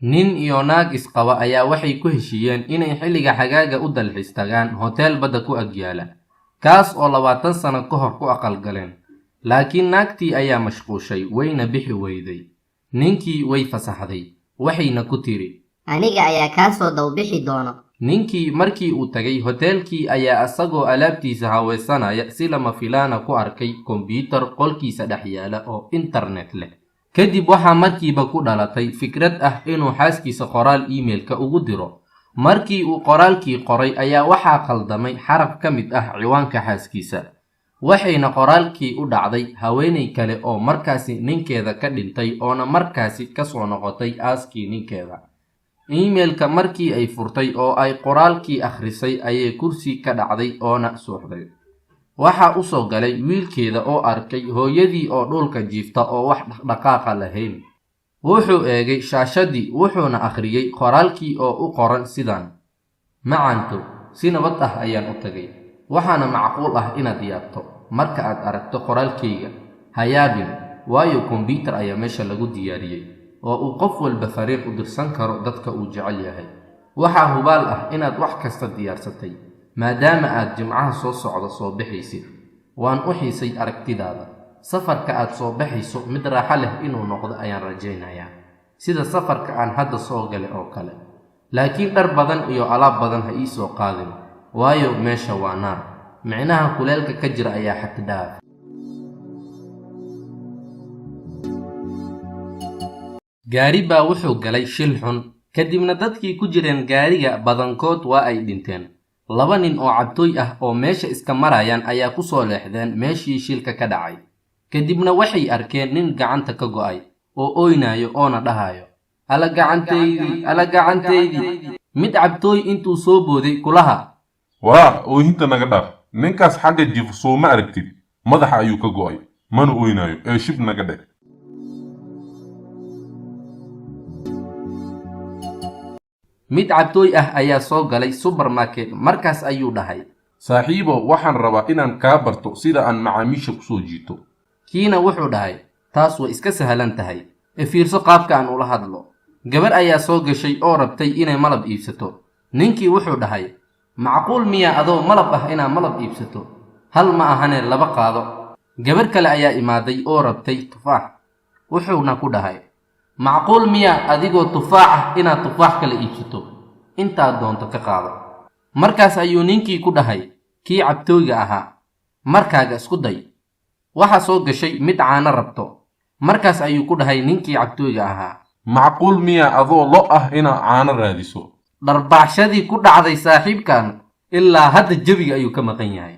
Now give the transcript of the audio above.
nin iyo naag isqaba ayaa waxay ku heshiiyeen inay xilliga xagaaga u dalxiis tagaan hotel badda ku agyaala, kaas oo 20 sano ka hor ku aqalgaleen. laakiin naagtii ayaa mashquushay wayna bixi weyday. ninkii way fasaxday, waxayna ku tiri, aniga ayaa kaa soo dawbixi doono. ninkii markii uu tagay hoteelkii ayaa asagoo alaabtiisa haweysanaya si lama filaana ku arkay kombiyuutar qolkiisa dhex yaala oo internet leh. kadib waxaa markiiba ku dhalatay fikrad ah inuu xaaskiisa qoraal emailka ugu diro. markii uu qoraalkii qoray ayaa waxaa qaldamay xaraf ka mid ah ciwaanka xaaskiisa, waxayna qoraalkii u dhacday haweeney kale oo markaasi ninkeeda ka dhintay oona markaasi ka soo noqotay aaskii ninkeeda. emailka markii ay furtay oo ay qoraalkii akhrisay ayay kursi ka dhacday oona suuxday. waxaa u soo galay wiilkeeda oo arkay hooyadii oo dhulka jiifta oo wax dhaqdhaqaaqa lahayn. wuxuu eegay shaashadii wuxuuna akhriyey qoraalkii oo u qoran sidan: macanto, si nabad ah ayaan u tagay. waxaana macquul ah inaad yaabto marka aad aragto qoraalkayga. ha yaabin, waayo kombiyuutar ayaa meesha lagu diyaariyey oo uu qof walba fariin u dirsan karo dadka uu jecel yahay. waxaa hubaal ah inaad wax kasta diyaarsatay maadaama aad jimcaha soo socda soo baxaysid. waan u xiisay aragtidaada. safarka aad soo baxayso mid raaxo leh inuu noqdo ayaan rajaynayaa, sida safarka aan hadda soo galay oo kale. laakiin dhar badan iyo alaab badan ha ii soo qaadin, waayo meesha waa naar. micnaha kuleelka ka jira ayaa xad dhaaf. gaari baa wuxuu galay shil xun, kadibna dadkii ku jireen gaariga badankood waa ay dhinteen. 2 nin oo cabtooy ah oo meesha iska marayaan ayaa ku soo leexdeen meeshii shilka ka dhacay. kadibna waxay arkeen nin gacanta ka go'ay oo oynayo oona dhahayo, ala gacantaydii, ala gacantaydii. mid cabtooy intuu soo booday kulaha, waa oohinta naga dhaaf. ninkaas xagga jiif soo ma aragtid, madaxa ayuu ka go'ay, mana oynayo ee shib naga dheh. mid cabtooy ah ayaa soo galay supermarket. markaas ayuu dhahay, saaxiibo, waxaan rabaa inaan kaa barto sida aan macaamiisha ku soo jiito. kiina wuxuu dhahay, taas way iska sahlan tahay, fiirso qaabka aan ula hadlo. gabar ayaa soo gashay oo rabtay inay malab iibsato. ninkii wuxuu dhahay, macquul miyaa adoo malab ah inaad malab iibsato? hal ma ahane 2 qaado. gabar kale ayaa imaaday oo rabtay tufaax. wuxuuna ku dhahay, macquul miyaa adigoo tufaax ah inaad tufaax kale iibsato? intaad doonto ka qaado. markaas ayuu ninkii ku dhahay kii cabtooyga ahaa, markaaga isku day. waxaa soo gashay mid caano rabto. markaas ayuu ku dhahay ninkii cabtooyga ahaa, macquul miyaa adoo lo ah inaad caano raadiso? dharbaaxshadii ku dhacday saaxiibkan ilaa hadda jawiga ayuu ka maqan yahay.